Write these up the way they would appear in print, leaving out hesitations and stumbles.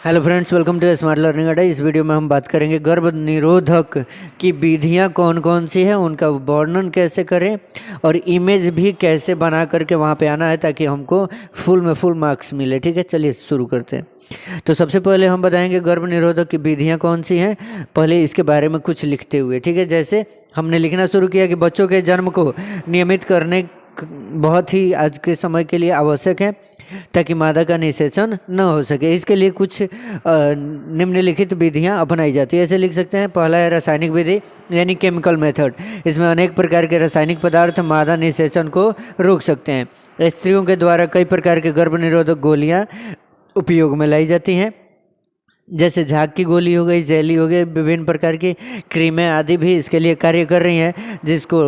Hello friends, welcome to smart learning Adda. इस video में हम बात करेंगे गर्भ निरोधक की विधियां कौन कौन सी हैं, उनका वर्णन कैसे करें और इमेज भी कैसे बना करके वहां पे आना है ताकि हमको फुल मार्क्स मिले। ठीक है, चलिए शुरू करते हैं। तो सबसे पहले हम बताएंगे गर्भ निरोधक की विधियां कौन सी हैं, पहले इसके बारे में कुछ लिखते हुए। ठीक है, जैसे हमने लिखना शुरू किया कि बच्चों के जन्म को नियमित करने बहुत ही आज के समय के लिए आवश्यक है ताकि मादा का निषेचन न हो सके। इसके लिए कुछ निम्नलिखित विधियां अपनाई जाती है। ऐसे लिख सकते हैं, पहला है रासायनिक विधि यानी केमिकल मेथड। इसमें अनेक प्रकार के रासायनिक पदार्थ मादा निषेचन को रोक सकते हैं। स्त्रियों के द्वारा कई प्रकार के गर्भ निरोधक गोलियां उपयोग में लाई जाती हैं, जैसे झाग की गोली हो गई, जेली हो गई, विभिन्न प्रकार की क्रीमें आदि भी इसके लिए कार्य कर रही हैं, जिसको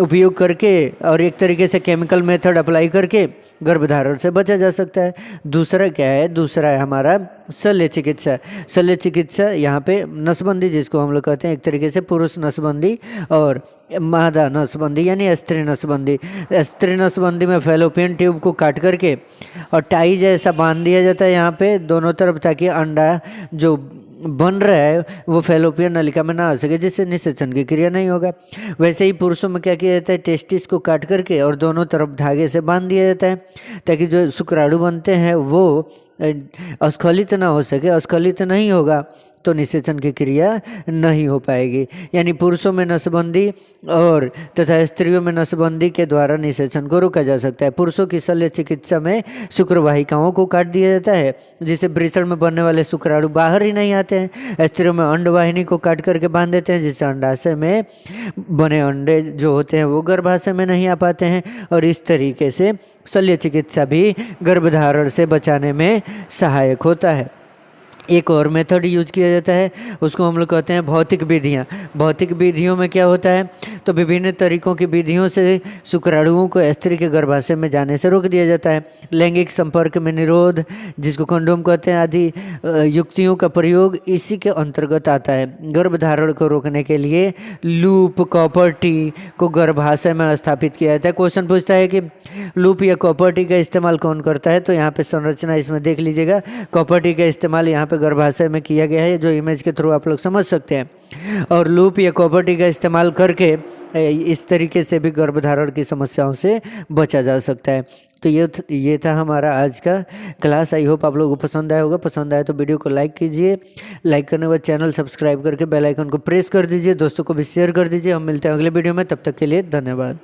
उपयोग करके और एक तरीके से केमिकल मेथड अप्लाई करके गर्भधारण से बचा जा सकता है। दूसरा क्या है, दूसरा है हमारा शल्य चिकित्सा। शल्य चिकित्सा यहाँ पे नसबंदी जिसको हम लोग कहते हैं, एक तरीके से पुरुष नसबंदी और मादा नसबंदी यानी स्त्री नसबंदी। स्त्री नसबंदी में फैलोपियन ट्यूब को काट करके और टाई जैसा बांध दिया जाता है यहाँ पे दोनों तरफ, ताकि अंडा जो बन रहा है वो फैलोपियन नलिका में ना आ सके, जिससे निषेचन की क्रिया नहीं होगा। वैसे ही पुरुषों में क्या किया जाता है, टेस्टिस को काट करके और दोनों तरफ धागे से बांध दिया जाता है ताकि जो शुक्राणु बनते हैं वो अस्खलित ना हो सके। अस्खलित नहीं होगा तो निषेचन की क्रिया नहीं हो पाएगी। यानी पुरुषों में नसबंदी और तथा स्त्रियों में नसबंदी के द्वारा निषेचन को रोका जा सकता है। पुरुषों की शल्य चिकित्सा में शुक्रवाहिकाओं को काट दिया जाता है, जिससे वृषण में बनने वाले शुक्राणु बाहर ही नहीं आते हैं। स्त्रियों में अंडवाहिनी को काट करके बांध देते हैं, जिससे अंडाशय में बने अंडे जो होते हैं वो गर्भाशय में नहीं आ पाते हैं, और इस तरीके से शल्य चिकित्सा भी गर्भधारण से बचाने में सहायक होता है। एक और मेथड यूज किया जाता है, उसको हम लोग कहते हैं भौतिक विधियाँ। भौतिक विधियों में क्या होता है, तो विभिन्न तरीकों की विधियों से शुक्राणुओं को स्त्री के गर्भाशय में जाने से रोक दिया जाता है। लैंगिक संपर्क में निरोध जिसको कंडोम कहते हैं आदि युक्तियों का प्रयोग इसी के अंतर्गत आता है। गर्भधारण को रोकने के लिए लूप कॉपर टी को गर्भाशय में स्थापित किया जाता है। क्वेश्चन पूछता है कि लूप या कॉपर टी का इस्तेमाल कौन करता है, तो यहाँ पे संरचना इसमें देख लीजिएगा। कॉपर टी का इस्तेमाल यहाँ गर्भाशय में किया गया है, जो इमेज के थ्रू आप लोग समझ सकते हैं। और लूप या कॉपर का इस्तेमाल करके इस तरीके से भी गर्भधारण की समस्याओं से बचा जा सकता है। तो ये था हमारा आज का क्लास। आई होप आप लोगों को पसंद आया होगा। पसंद आया तो वीडियो को लाइक कीजिए, लाइक करने के बाद चैनल सब्सक्राइब करके बेल आइकन को प्रेस कर दीजिए, दोस्तों को भी शेयर कर दीजिए। हम मिलते हैं अगले वीडियो में, तब तक के लिए धन्यवाद।